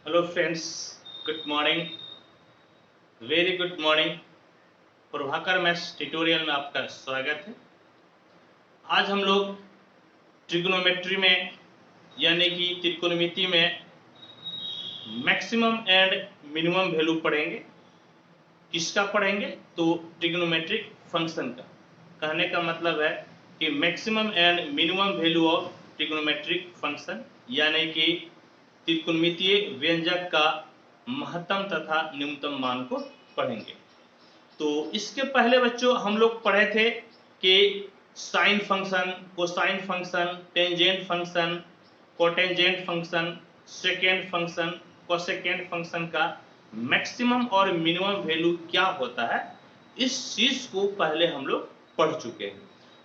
Hello friends, good morning, very good morning. Prabhakar maths tutorial में आपका स्वागत है। आज हम लोग ट्रिग्नोमेट्री में यानी कि त्रिकोणमिति में मैक्सिमम एंड मिनिमम वैल्यू पढ़ेंगे। किसका पढ़ेंगे? तो ट्रिग्नोमेट्रिक फंक्शन का। कहने का मतलब है कि maximum and minimum value of trigonometric function यानी कि त्रिकोणमितीय व्यंजक का महत्तम तथा न्यूनतम मान को पढ़ेंगे। तो इसके पहले बच्चों हम लोग पढ़े थे कि sine function, cosine function, tangent function, cotangent function, second function, cosecant function का मैक्सिमम और मिनिमम वैल्यू क्या होता है, इस चीज को पहले हम लोग पढ़ चुके हैं।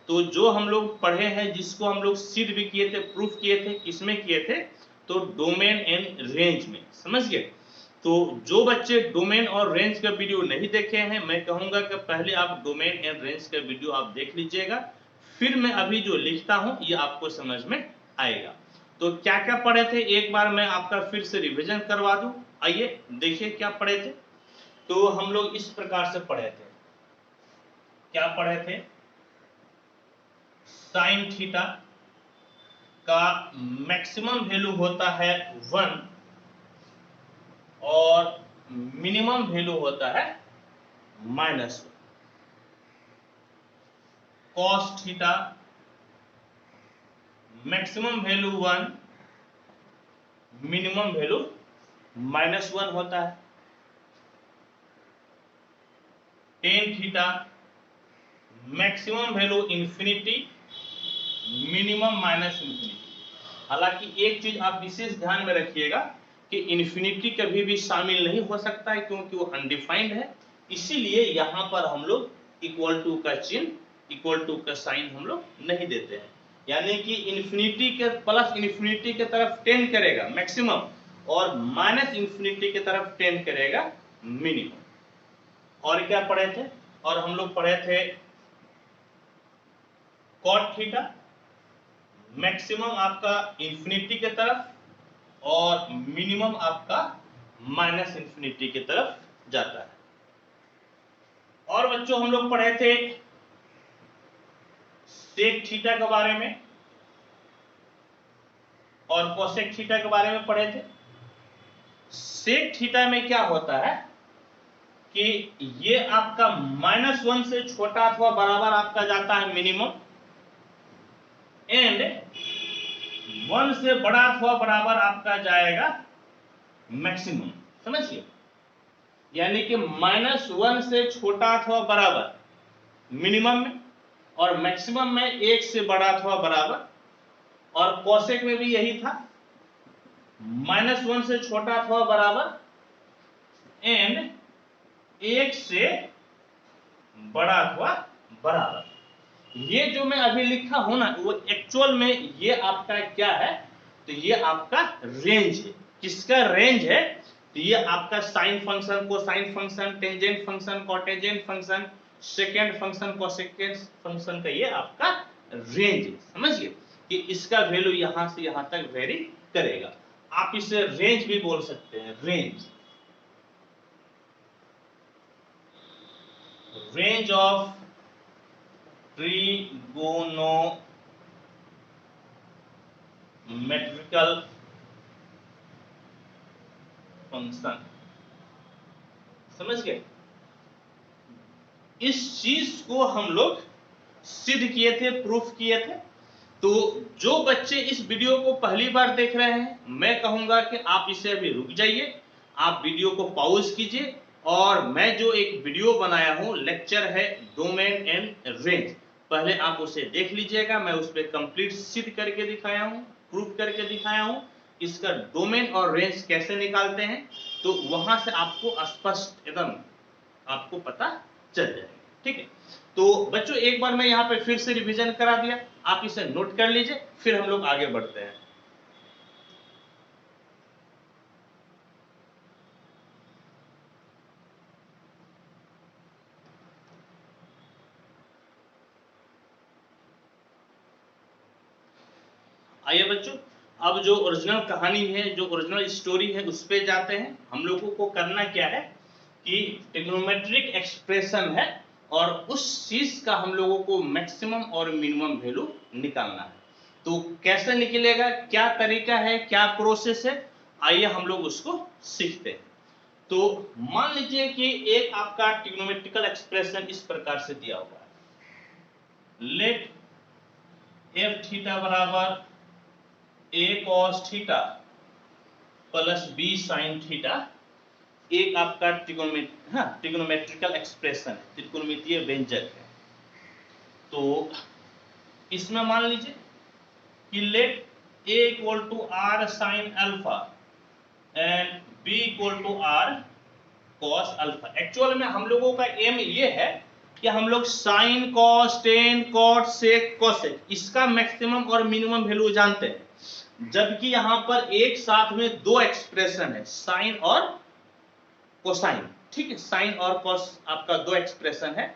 तो जो हम लोग पढ़े हैं, जिसको हम लोग सिद्ध भी किए थे, प्रूफ किए थे, किसमें किए थे? तो डोमेन एंड रेंज में। समझ गए? तो जो बच्चे डोमेन और रेंज का वीडियो नहीं देखे हैं, मैं कहूंगा कि पहले आप डोमेन एंड रेंज का वीडियो आप देख लीजिएगा, फिर मैं अभी जो लिखता हूं ये आपको समझ में आएगा। तो क्या क्या पढ़े थे एक बार मैं आपका फिर से रिवीजन करवा दूं। आइए देखिए क्या पढ़े थे। तो हम लोग इस प्रकार से पढ़े थे। क्या पढ़े थे? साइन थीटा का मैक्सिमम वैल्यू होता है 1 और मिनिमम वैल्यू होता है -1। Cos theta maximum value 1, minimum value -1 होता है। Tan theta maximum value infinity, minimum -infinity. हालांकि एक चीज आप विशेष ध्यान में रखिएगा कि इंफिनिटी कभी भी शामिल नहीं हो सकता है, क्योंकि वो अनडिफाइंड है। इसीलिए यहां पर हम लोग इक्वल टू का चिन्ह, इक्वल टू का साइन हम लोग नहीं देते हैं। यानी कि इंफिनिटी के प्लस इंफिनिटी के तरफ टेंड करेगा मैक्सिमम, और माइनस इंफिनिटी के तरफ टेंड करेगा मिनिमम। और क्या पढ़े थे? और हम लोग पढ़े थे कॉट थीटा मैक्सिमम आपका इंफिनिटी के तरफ और मिनिमम आपका माइनस इंफिनिटी की तरफ जाता है। और बच्चों हम लोग पढ़े थे सेक थीटा के बारे में और कोसेक थीटा के बारे में पढ़े थे। सेक थीटा में क्या होता है कि ये आपका -1 से छोटा अथवा बराबर आपका जाता है मिनिमम, एंड 1 से बड़ा अथवा बराबर आपका जाएगा मैक्सिमम। समझिए? यानी कि -1 से छोटा अथवा बराबर मिनिमम में, और मैक्सिमम में 1 से बड़ा अथवा बराबर। और कोसेक में भी यही था, -1 से छोटा अथवा बराबर एंड 1 से बड़ा अथवा बराबर। ये जो मैं अभी लिखा हूं ना, वो एक्चुअल में ये आपका क्या है? तो ये आपका रेंज है। किसका रेंज है? तो ये आपका sine function, cosine function, tangent function, cotangent function, second function, cosecant function का ये आपका रेंज है। समझिए कि इसका वैल्यू यहां से यहां तक वेरी करेगा। आप इसे रेंज भी बोल सकते हैं। Range of trigonometrical function. समझ गए? इस चीज को हम लोग सिद्ध किए थे, प्रूफ किए थे। तो जो बच्चे इस वीडियो को पहली बार देख रहे हैं, मैं कहूंगा कि आप इसे अभी रुक जाइए, आप वीडियो को पॉज कीजिए, और मैं जो एक वीडियो बनाया हूं, लेक्चर है डोमेन एंड रेंज, पहले आप उसे देख लीजिएगा। मैं उस पर कंप्लीट सिद्ध करके दिखाया हूं, प्रूफ करके दिखाया हूं इसका डोमेन और रेंज कैसे निकालते हैं। तो वहां से आपको स्पष्ट एकदम आपको पता चल जाएगा। ठीक है? तो बच्चों एक बार मैं यहाँ पे फिर से रिवीजन करा दिया, आप इसे नोट कर लीजिए, फिर हम लोग आगे बढ़ते हैं। आइए बच्चों, अब जो ओरिजिनल कहानी है, जो ओरिजिनल स्टोरी है, उस पे जाते हैं। हम लोगों को करना क्या है कि ट्रिग्नोमेट्रिक एक्सप्रेशन है और उस चीज का हम लोगों को मैक्सिमम और मिनिमम वैल्यू निकालना है। तो कैसे निकलेगा, क्या तरीका है, क्या प्रोसेस है, आइए हम लोग उसको सीखते हैं। तो मान लीजिए कि एक आपका ट्रिग्नोमेट्रिकल एक्सप्रेशन इस प्रकार से दिया हुआ है। लेट एफ थीटा बराबर a cos theta plus b sin theta एक आपका ट्रिग्नोमेट्रिकल एक्सप्रेशन, त्रिकोणमितीय व्यंजक है। तो इसमें मान लीजिए कि let a equal to r sin alpha and b equal to r cos alpha. Actual में हम लोगों का एम ये है कि हम लोग साइन, कॉस, टेन, कॉट, सेक, कोसेक इसका मैक्सिमम और मिनिमम वैल्यू जानते हैं। जबकि यहां पर एक साथ में दो एक्सप्रेशन है, साइन और कोसाइन। ठीक है, साइन और कॉस आपका दो एक्सप्रेशन है।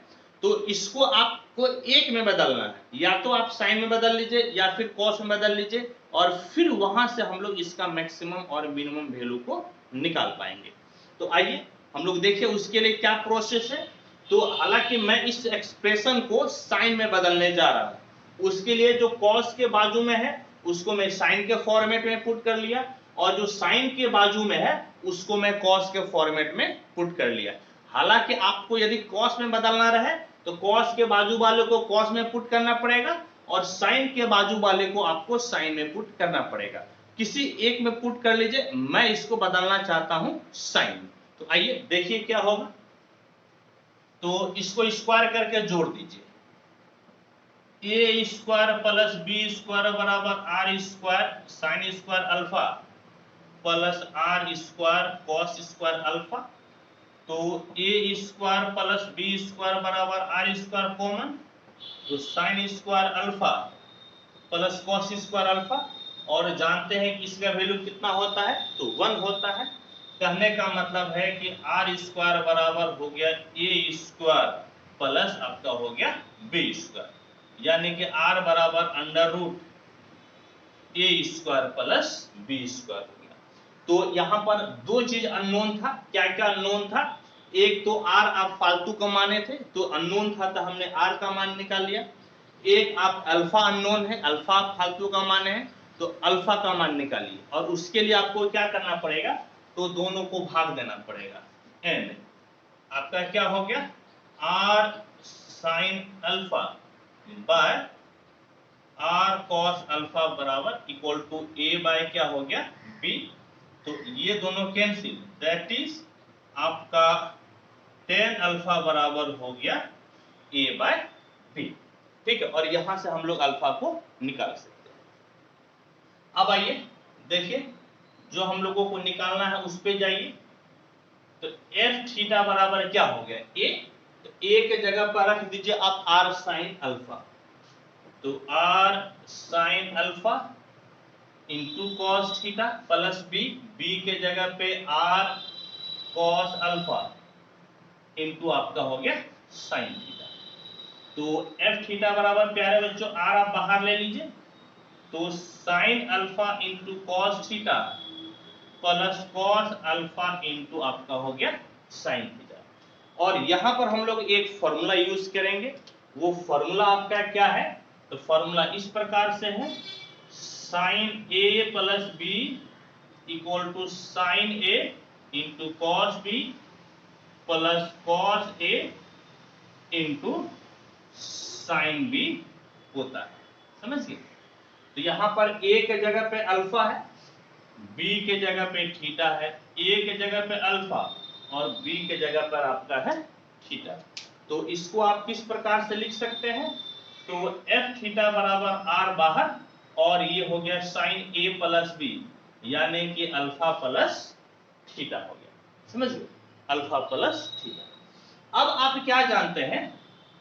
तो इसको आपको एक में बदलना है, या तो आप साइन में बदल लीजिए या फिर कॉस में बदल लीजिए, और फिर वहां से हम लोग इसका मैक्सिमम और मिनिमम वैल्यू को निकाल पाएंगे। तो आइए हम लोग देखिए उसके लिए क्या प्रोसेस है। तो हालांकि मैं इस एक्सप्रेशन को साइन में बदलने जा रहा हूं, उसके लिए जो कॉस के बाजू में है उसको मैं साइन के फॉर्मेट में पुट कर लिया, और जो साइन के बाजू में है उसको मैं कॉस के फॉर्मेट में पुट कर लिया। हालांकि आपको यदि कॉस में बदलना रहे तो कॉस के बाजू वाले को कॉस में पुट करना पड़ेगा, और साइन के बाजू वाले को आपको साइन में पुट करना पड़ेगा। किसी एक में पुट कर लीजिए, मैं इसको बदलना चाहता हूं साइन। तो आइए देखिए क्या होगा। तो इसको स्क्वायर करके जोड़ दीजिए, a square plus b square बराबर r square sine square alpha plus r square cos square alpha. तो a square plus b square बराबर आर स्क्वायर कॉमन, तो sine square alpha plus cos square alpha, और जानते हैं कि इसका value कितना होता है, तो 1 होता है। कहने का मतलब है कि आर स्क्वायर बराबर हो गया ए स्क्वायर प्लस आपका हो गया बी स्क्वायर, यानी कि r बराबर अंडर रूट ए स्क्वायर प्लस बी स्क्वायर हो गया। तो यहां पर दो चीज अननोन था। क्या क्या अननोन था, एक तो r आप फालतू का माने थे तो अननोन था, तो हमने r का मान निकाल लिया। एक आप अल्फा अननोन है, अल्फा आप फालतू का माने हैं तो अल्फा का मान निकालिए, और उसके लिए आपको क्या करना पड़ेगा, तो दोनों को भाग देना पड़ेगा। एंड आपका क्या हो गया, r sin alpha by r cos alpha बराबर इक्वल टू ए बाय क्या हो गया बी। तो ये दोनों कैंसिल, दैट इज आपका टेन अल्फा बराबर हो गया ए बाय बी। ठीक है, और यहां से हम लोग अल्फा को निकाल सकते हैं। अब आइए देखिए, जो हम लोगों को निकालना है उस पे जाइए। तो एफ थीटा बराबर क्या हो गया ए, तो ए के जगह पर रख दीजिए आप आर साइन अल्फा। तो r sine alpha into cos theta plus b, b के जगह पे आर कॉस अल्फा इंटू आपका हो गया साइन थीटा। तो एफ थीटा बराबर प्यारे बच्चों आर आप बाहर ले लीजिए, तो sign alpha into cos theta plus cos alpha into आपका हो गया साइन थीटा। और यहां पर हम लोग एक फॉर्मूला यूज करेंगे। वो फॉर्मूला आपका क्या है, तो फॉर्मूला इस प्रकार से है, sine a plus b equal to sine a into cos b plus cos a into sine b होता है। समझ गए। तो यहां पर ए के जगह पे अल्फा है, बी के जगह पे थीटा है, ए के जगह पे अल्फा और बी के जगह पर आपका है थीटा। तो इसको आप किस प्रकार से लिख सकते हैं, तो एफ थीटा बराबर आर बाहर, और ये हो गया साइन ए प्लस बी, यानी कि अल्फा प्लस थीटा हो गया। समझ लो, अल्फा प्लस थीटा। अब आप क्या जानते हैं,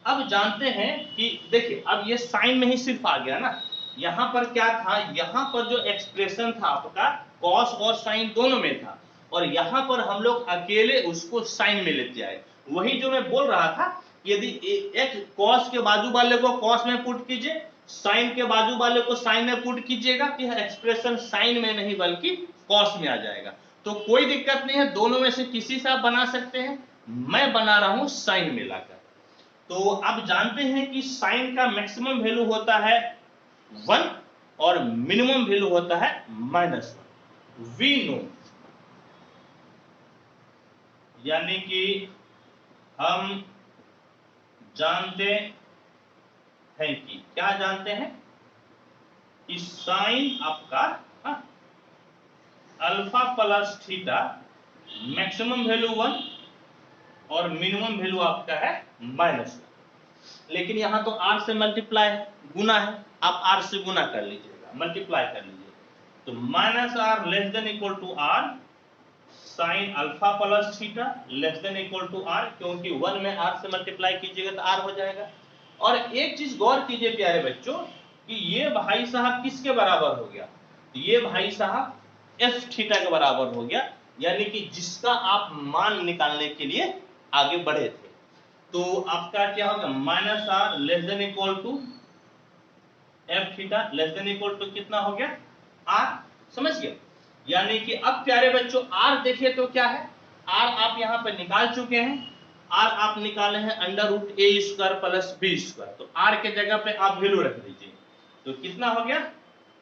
अब जानते हैं कि देखिए अब ये साइन में ही सिर्फ आ गया ना। यहां पर क्या था, यहां पर जो एक्सप्रेशन था आपका कॉस और साइन दोनों में था, और यहां पर हम लोग अकेले उसको साइन में लेते आए। वही जो मैं बोल रहा था, यदि एक कॉस के बाजू वाले को कॉस में पुट कीजिए, साइन के बाजू वाले को साइन में पुट कीजिएगा कि एक्सप्रेशन साइन में नहीं बल्कि कॉस में आ जाएगा। तो कोई दिक्कत नहीं है, दोनों में से किसी से आप बना सकते हैं। मैं बना रहा हूं साइन मिलाकर। तो आप जानते हैं कि साइन का मैक्सिमम वैल्यू होता है 1 और मिनिमम वैल्यू होता है -1। वी नो, यानी कि हम जानते हैं कि क्या जानते हैं कि साइन आपका alpha plus theta maximum value 1 और मिनिमम वैल्यू आपका है -1। लेकिन यहां तो r से मल्टीप्लाई है, गुना है, आप r से गुना कर लीजिएगा, मल्टीप्लाई कर लीजिएगा। तो -r less than equal to r sine alpha plus theta less than equal to r, क्योंकि 1 में r से मल्टीप्लाई कीजिएगा तो r हो जाएगा। और एक चीज गौर कीजिए प्यारे बच्चों कि ये भाई साहब किसके बराबर हो गया? ये भाई साहब f थीटा के बराबर हो गया, यानी कि जिसका आप मान निकालने के लिए आगे बढ़े थे। तो आपका क्या होगा? -r less than equal to f theta less than equal to कितना हो गया? r। समझ गए? यानी कि अब प्यारे बच्चों r देखिए तो क्या है, r आप यहां पे निकाल चुके हैं। r आप निकाले हैं √a² प्लस b²। तो r के जगह पे आप वैल्यू रख दीजिए, तो कितना हो गया?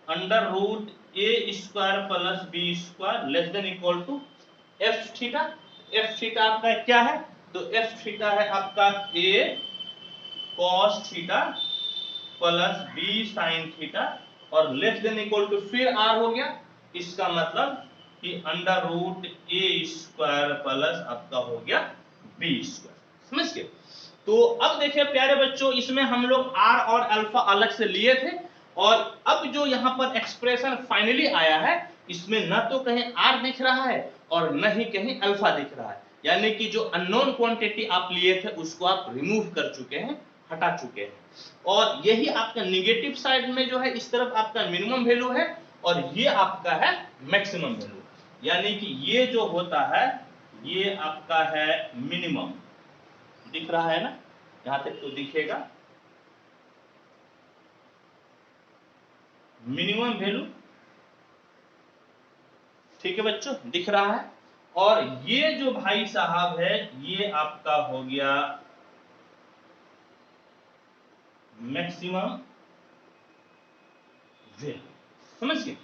√a² plus b² less than equal to f theta. f theta आपका क्या है? तो f थीटा है आपका a cos theta plus b sin theta और लेस देन इक्वल टू फिर r हो गया। इसका मतलब कि √a² प्लस आपका हो गया b²। समझ गए? तो अब देखिए प्यारे बच्चों, इसमें हम लोग r और अल्फा अलग से लिए थे और अब जो यहाँ पर एक्सप्रेशन फाइनली आया है इसमें न तो कहीं r दिख रहा है और न ही कहीं अल्फा दिख रहा है, यानी कि जो अननोन क्वांटिटी आप लिए थे उसको आप रिमूव कर चुके हैं, हटा चुके हैं। और यही आपका निगेटिव साइड में जो है इस तरफ आपका मिनिमम वैल्यू है और ये आपका है मैक्सिमम वैल्यू, यानी कि ये जो होता है ये आपका है मिनिमम। दिख रहा है ना? यहां तक तो दिखेगा मिनिमम वैल्यू, ठीक है बच्चों, दिख रहा है। और ये जो भाई साहब है ये आपका हो गया मैक्सिमम वैल्यू। समझ गए?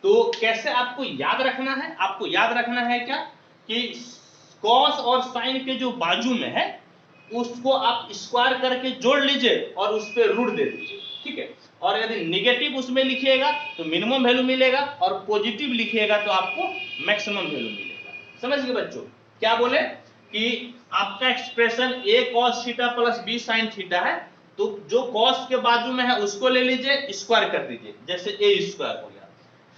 तो कैसे आपको याद रखना है? आपको याद रखना है क्या कि कॉस और साइन के जो बाजू में है उसको आप स्क्वायर करके जोड़ लीजिए और उस पर रूट दे दीजिए, ठीक है। और यदि निगेटिव उसमें लिखिएगा तो मिनिमम वैल्यू मिलेगा और पॉजिटिव लिखिएगा तो आपको मैक्सिमम वैल्यू मिलेगा। समझ गए बच्चों? क्या बोले कि आपका expression a cos theta plus b sin theta है, तो जो cos के बाजू में है उसको ले लीजिए, स्क्वायर कर दीजिए, जैसे a² हो गया।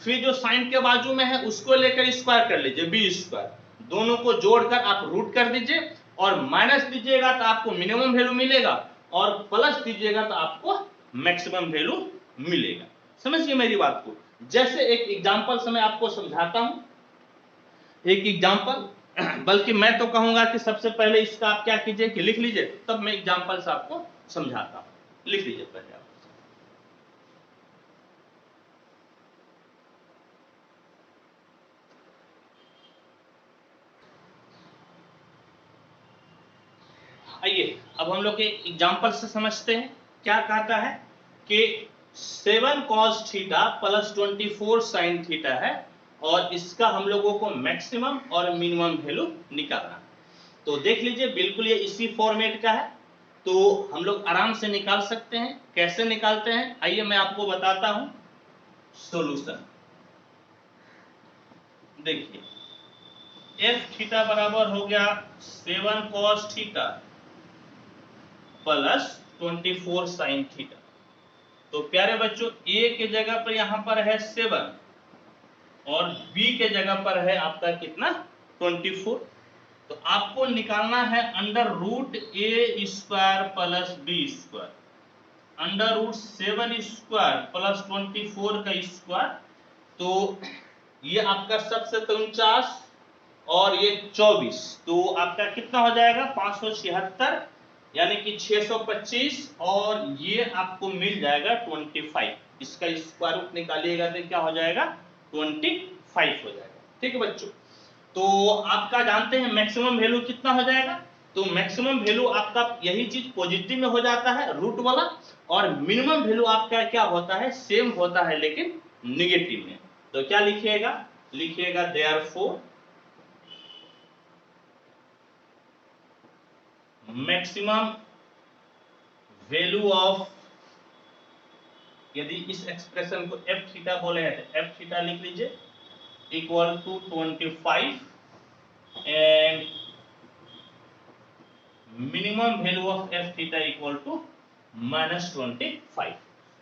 फिर जो साइन के बाजू में है उसको लेकर स्क्वायर कर लीजिए b², दोनों को जोड़कर आप रूट कर दीजिए और माइनस दीजिएगा तो आपको मिनिमम वैल्यू मिलेगा और प्लस दीजिएगा तो आपको मैक्सिमम वैल्यू मिलेगा। समझ गए मेरी बात को? जैसे एक एग्जांपल से मैं आपको समझाता हूं, एक एग्जांपल, बल्कि मैं तो कहूंगा कि सबसे पहले इसका आप क्या कीजिए कि लिख लीजिए, तब मैं एग्जांपल से आपको समझाता हूं। लिख लीजिए पहले आप। आइए अब हम लोग एक एग्जांपल से समझते हैं। क्या कहता है कि 7 cos theta plus 24 sin theta है और इसका हम लोगों को मैक्सिमम और मिनिमम वैल्यू निकालना। तो देख लीजिए बिल्कुल ये इसी फॉर्मेट का है, तो हम लोग आराम से निकाल सकते हैं। कैसे निकालते हैं आइए मैं आपको बताता हूं सॉल्यूशन। देखिए f थीटा बराबर हो गया 7 cos theta plus 24 sin theta. तो प्यारे बच्चों a के जगह पर यहां पर है 7 और b के जगह पर है आपका कितना 24। तो आपको निकालना है √a² प्लस b², √7² प्लस 24 का स्क्वायर। तो ये आपका 7 × 49 और ये 24, तो आपका कितना हो जाएगा 576 यानी कि 625 और ये आपको मिल जाएगा 25। इसका स्क्वायर रूट निकालिएगा तो क्या हो जाएगा 25 हो जाएगा। ठीक है बच्चों, तो आपका जानते हैं मैक्सिमम वैल्यू कितना हो जाएगा, तो मैक्सिमम वैल्यू आपका यही चीज पॉजिटिव में हो जाता है रूट वाला, और मिनिमम वैल्यू आपका क्या होता है सेम होता है लेकिन निगेटिव में। तो क्या लिखिएगा, लिखिएगा देयरफॉर मैक्सिमम वैल्यू ऑफ, यदि इस एक्सप्रेशन को एफ थीटा बोले हैं तो एफ थीटा लिख लीजिए equal to 25 and minimum value of f theta equal to -25।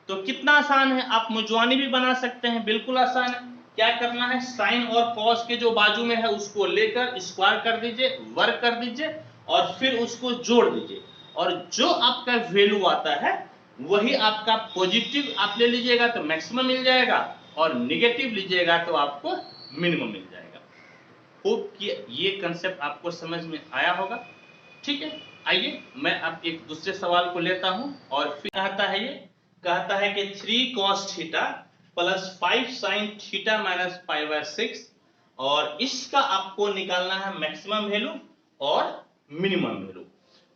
तो कितना आसान है, आप मुजवानी भी बना सकते हैं, बिल्कुल आसान है। क्या करना है, साइन और कॉस के जो बाजू में है उसको लेकर स्क्वायर कर दीजिए, वर्क कर दीजिए और फिर उसको जोड़ दीजिए, और जो आपका वैल्यू आता है वही आपका पॉजिटिव आप ले लीजिएगा तो मैक्सिमम मिल जाएगा, और निगेटिव लीजिएगा तो आपको मिनिमम मिल जाएगा। होप कि ये कंसेप्ट आपको समझ में आया होगा। ठीक है, आइए मैं अब एक दूसरे सवाल को लेता हूं, और फिर कहता है, ये कहता है कि 3 cos theta plus 5 sin theta minus π/6, और इसका आपको निकालना है मैक्सिमम वैल्यू और मिनिमम वैल्यू।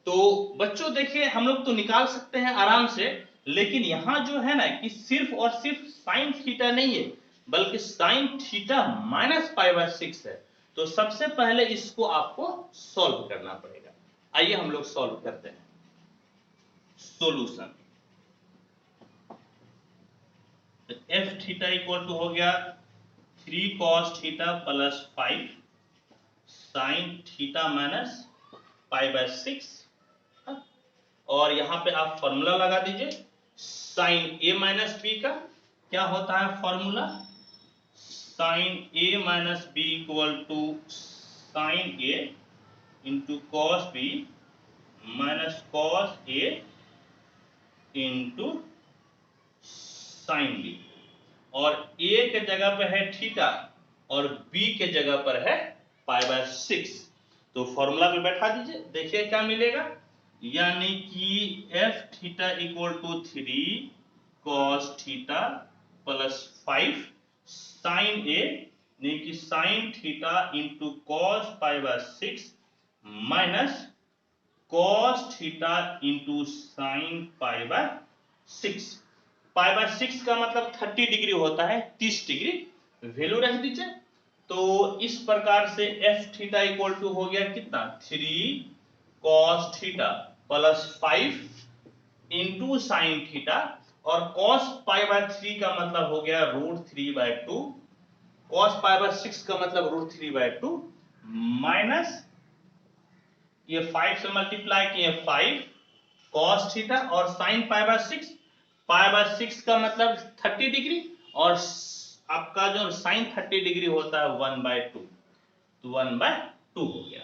तो बच्चों देखिए हम लोग तो निकाल सकते हैं आराम से, लेकिन यहां जो है ना कि सिर्फ और सिर्फ sin थीटा नहीं है बल्कि sin थीटा माइनस π/6 है। तो सबसे पहले इसको आपको सॉल्व करना पड़ेगा। आइए हम लोग सॉल्व करते हैं। Solution, f theta equal to हो गया 3 cos theta plus 5 sin theta minus π/6, और यहां पे आप फॉर्मूला लगा दीजिए sin a माइनस बी का। क्या होता है formula, sin a minus b equal to sin a into cos b minus cos a into sine b, और a के जगह पे है थीटा और b के जगह पर है π/6। तो फॉर्मूला पे बैठा दीजिए, देखिए क्या मिलेगा, यानी कि f theta equal to 3 cos theta plus 5 sin a, यानी कि sin theta into cos π/6 minus cos theta into sine π/6। π/6 का मतलब 30 डिग्री होता है, 30 डिग्री वैल्यू रख दीजिए। तो इस प्रकार से एफ थीटा इक्वल टू हो गया कितना 3 cos theta plus 5 into sine theta, और cos π/3 का मतलब हो गया √3/2, cos π/6 का मतलब √3/2 माइनस ये 5 से मल्टीप्लाई किए 5 cos थीटा और sin π/6 का मतलब 30 डिग्री, और आपका जो sin 30 डिग्री होता है 1/2, तो 1/2 हो गया।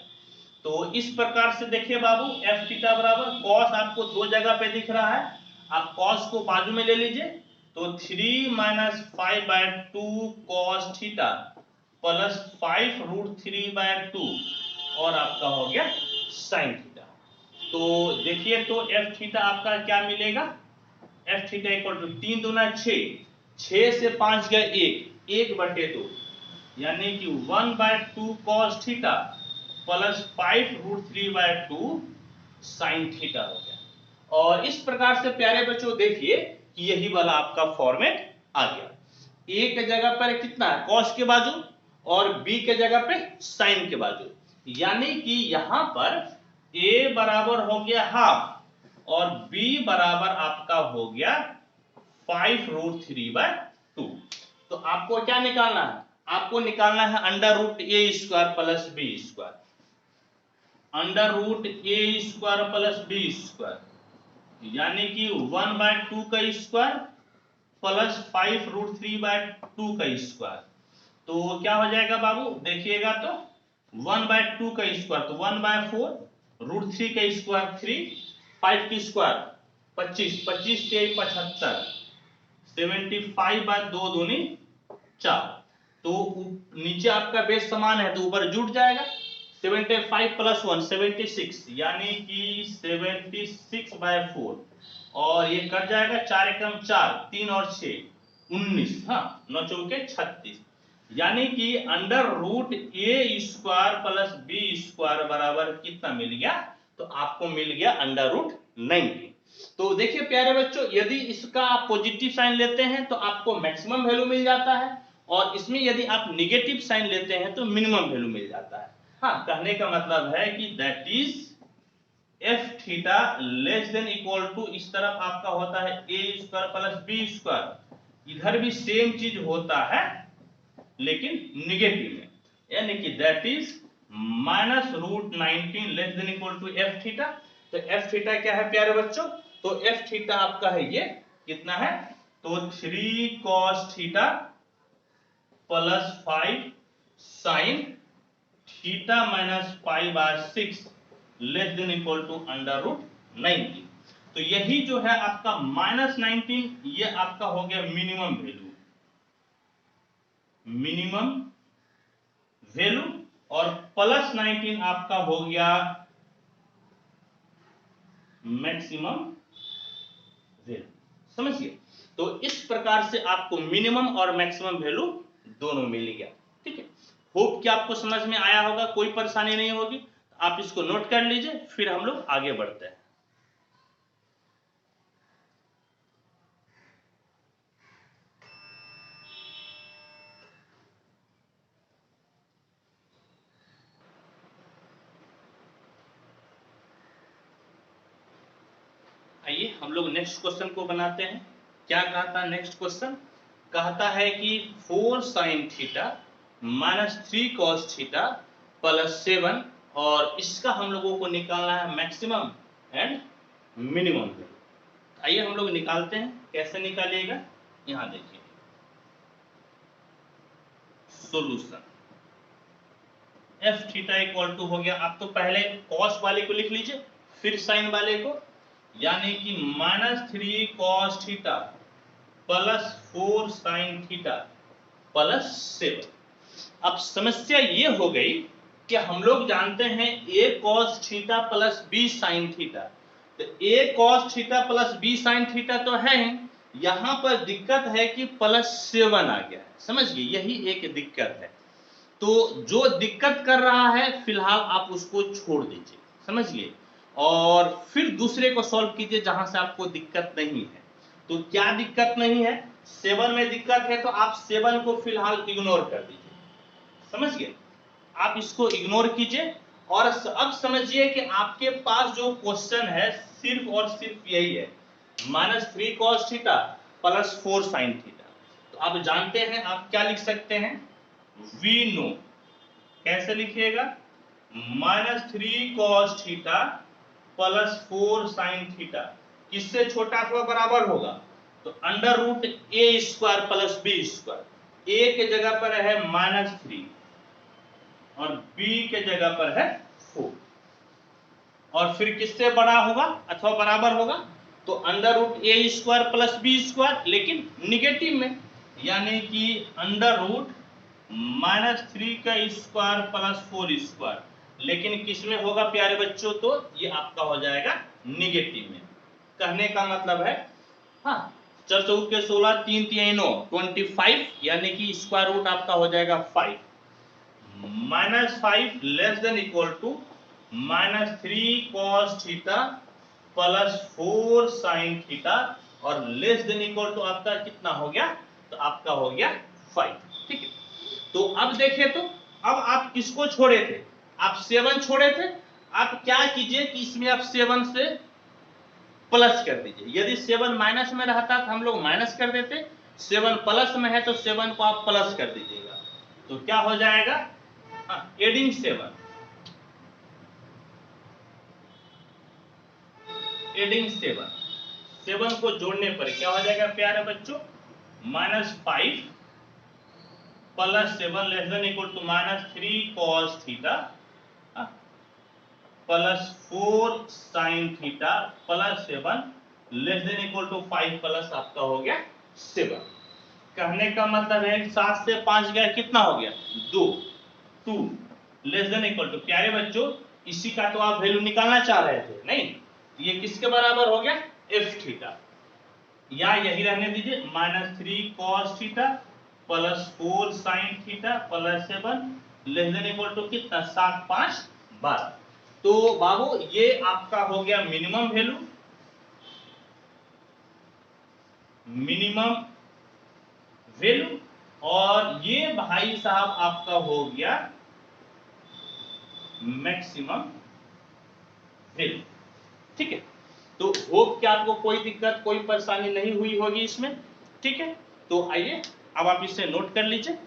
तो इस प्रकार से देखिए बाबू f थीटा बराबर cos आपको दो जगह पे दिख रहा है, आप cos को बाजू में ले लीजिए, तो 3 माइनस 5/2 cos थीटा प्लस 5 √3/2, और आपका हो गया sin थीटा। तो देखिए तो f थीटा आपका क्या मिलेगा, f थीटा इक्वल टू 3 दूना 6, 6 से 5 गए 1/2, यानी कि 1/2 cos theta plus 5 √3/2 sin theta हो गया। और इस प्रकार से प्यारे बच्चों देखिए कि यही वाला आपका फॉर्मेट आ गया, a के जगह पर कितना है cos के बाजू, और b के जगह पे sin के बाजू, यानी कि यहां पर a बराबर हो गया हाफ और b बराबर आपका हो गया 5 √3/2। तो आपको क्या निकालना है, आपको निकालना है √a² plus b², √a² plus b², यानी कि 1/2 का स्क्वायर प्लस 5 √3/2 का स्क्वायर। तो क्या हो जाएगा बाबू देखिएगा तो 1/2 का स्क्वायर तो 1/4, √3 का स्क्वायर 3, 5 की स्क्वायर 25, 25 के 75, 75/2 दूनी 4। तो नीचे आपका बेस समान है तो ऊपर जुट जाएगा, 75 प्लस 1 76, यानी कि 76/4, और ये कट जाएगा 4 एकम 4, 3 और 6 19, हाँ 9 चौके 36, यानी कि अंडर रूट ए स्क्वायर प्लस बी स्क्वायर बराबर कितना मिल गया? तो आपको मिल गया अंडर रूट 90। तो देखिए प्यारे बच्चों, यदि इसका आप पॉजिटिव साइन लेते हैं तो आपको मैक्सिमम वैल्यू मिल जाता है, और इसमें यदि आप निगेटिव साइन लेते हैं तो मिनिमम वैल्यू मिल जाता है। हाँ, कहने का मतलब है कि that is f theta less than equal to, इस तरफ आपका होता है a square plus b square, इधर भी सेम चीज होता है लेकिन निगेटिव में, यानी कि that is minus root 19 less than equal to f theta. तो एफ थीटा क्या है प्यारे बच्चों? तो एफ थीटा आपका है ये कितना है? तो 3 cos theta plus 5 sine theta minus π/6 less than equal to under root 90। तो यही जो है आपका माइनस 19, ये आपका हो गया मिनिमम वैल्यू, और प्लस 19 आपका हो गया मैक्सिमम वैल्यू। समझिए, तो इस प्रकार से आपको मिनिमम और मैक्सिमम वैल्यू दोनों मिल गया। ठीक है, होप कि आपको समझ में आया होगा, कोई परेशानी नहीं होगी। आप इसको नोट कर लीजिए, फिर हम लोग आगे बढ़ते हैं। आइए हम लोग नेक्स्ट क्वेश्चन को बनाते हैं। क्या कहता है नेक्स्ट क्वेश्चन? कहता है कि 4 sin theta minus 3 cos theta plus 7, और इसका हम लोगों को निकालना है मैक्सिमम एंड मिनिमम वैल्यू। आइए हम लोग निकालते हैं। कैसे निकालिएगा, यहां देखिए solution. F theta equal to हो गया, आप तो पहले cos वाले को लिख लीजिए फिर sin वाले को, यानी कि -3 cos theta plus 4 sin theta plus 7। अब समस्या ये हो गई कि हम लोग जानते हैं a cos theta plus b sin theta, तो a cos theta plus b sin theta तो है, यहां पर दिक्कत है कि प्लस 7 आ गया है। समझिए, यही एक दिक्कत है। तो जो दिक्कत कर रहा है फिलहाल आप उसको छोड़ दीजिए, समझिए, और फिर दूसरे को सॉल्व कीजिए जहां से आपको दिक्कत नहीं है। तो क्या दिक्कत नहीं है? 7 में दिक्कत है, तो आप 7 को फिलहाल इग्नोर कर दीजिए। समझिए, आप इसको इग्नोर कीजिए, और अब समझिए कि आपके पास जो क्वेश्चन है सिर्फ और सिर्फ यही है, -3 cos theta plus 4 sin theta. तो आप जानते हैं आप क्या लिख सकते हैं, वी नो। कैसे लिखिएगा? -3 cos theta plus 4 sin theta किससे छोटा अथवा बराबर होगा? तो अंडर रूट ए स्क्वायर प्लस बी स्क्वायर। ए के जगह पर है -3 और बी के जगह पर है 4, और फिर किससे बड़ा होगा अथवा बराबर होगा? तो अंडर रूट ए स्क्वायर प्लस बी स्क्वायर, लेकिन निगेटिव में, यानी कि अंडर रूट -3 का स्क्वायर प्लस 4 स्क्वायर, लेकिन किस में होगा प्यारे बच्चों? तो ये आपका हो जाएगा निगेटिव में। कहने का मतलब है, हाँ, 4 चौके 16, 3 3 9 25, यानी कि स्क्वायर रूट आपका हो जाएगा 5, -5 less than equal to -3 cos theta plus 4 sin theta, और लेस देन इक्वल टू आपका कितना हो गया? तो आपका हो गया 5। ठीक है, तो अब देखिए, तो अब आप किसको छोड़े थे? आप 7 छोड़े थे। आप क्या कीजिए कि इसमें आप 7 से प्लस कर दीजिए। यदि 7 माइनस में रहता तो हम लोग माइनस कर देते, 7 प्लस में है तो 7 को आप प्लस कर दीजिएगा। तो क्या हो जाएगा? एडिंग 7, एडिंग 7 को जोड़ने पर क्या हो जाएगा प्यारे बच्चों? -5 plus 7 less than equal to -3 cos theta plus 4 sin theta plus 7 less than equal to 5 plus आपका हो गया 7। कहने का मतलब है 7 से 5 गया, कितना हो गया? 2, 2 लेस देन इक्वल टू, प्यारे बच्चों इसी का तो आप वैल्यू निकालना चाह रहे थे, नहीं ये किसके बराबर हो गया, एफ थीटा, या यही रहने दीजिए -3 cos theta plus 4 sin theta plus 7 less than equal to कितना 7 5 12। तो बाबू ये आपका हो गया मिनिमम वैल्यू, और ये भाई साहब आपका हो गया मैक्सिमम वैल्यू। ठीक है, तो होप कि आपको कोई दिक्कत कोई परेशानी नहीं हुई होगी इसमें। ठीक है, तो आइए अब आप इसे नोट कर लीजिए।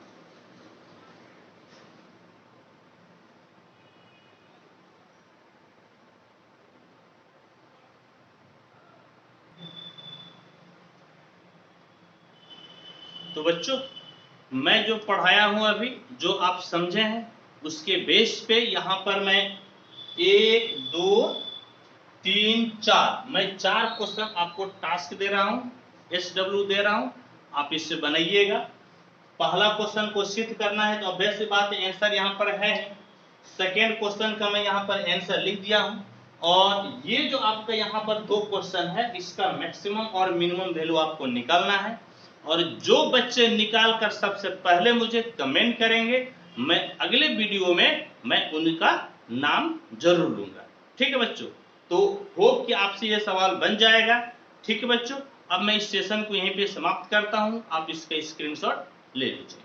तो बच्चों मैं जो पढ़ाया हूं अभी, जो आप समझे हैं उसके बेस पे यहां पर मैं 1 2 3 4 मैं 4 क्वेश्चन आपको टास्क दे रहा हूं, SW दे रहा हूं, आप इससे बनाइएगा। पहला क्वेश्चन को सिद्ध करना है तो ऑब्वियस सी बात है आंसर यहां पर है। सेकेंड क्वेश्चन का मैं यहां पर आंसर लिख दिया हूं, और ये जो आपका यहां पर 2 क्वेश्चन है इसका मैक्सिमम और मिनिमम वैल्यू आपको निकालना है। और जो बच्चे निकाल कर सबसे पहले मुझे कमेंट करेंगे, मैं अगले वीडियो में मैं उनका नाम जरूर लूंगा। ठीक है बच्चों, तो होप कि आपसे ये सवाल बन जाएगा। ठीक है बच्चों, अब मैं इस सेशन को यहीं पे समाप्त करता हूं, आप इसका स्क्रीनशॉट ले लीजिए।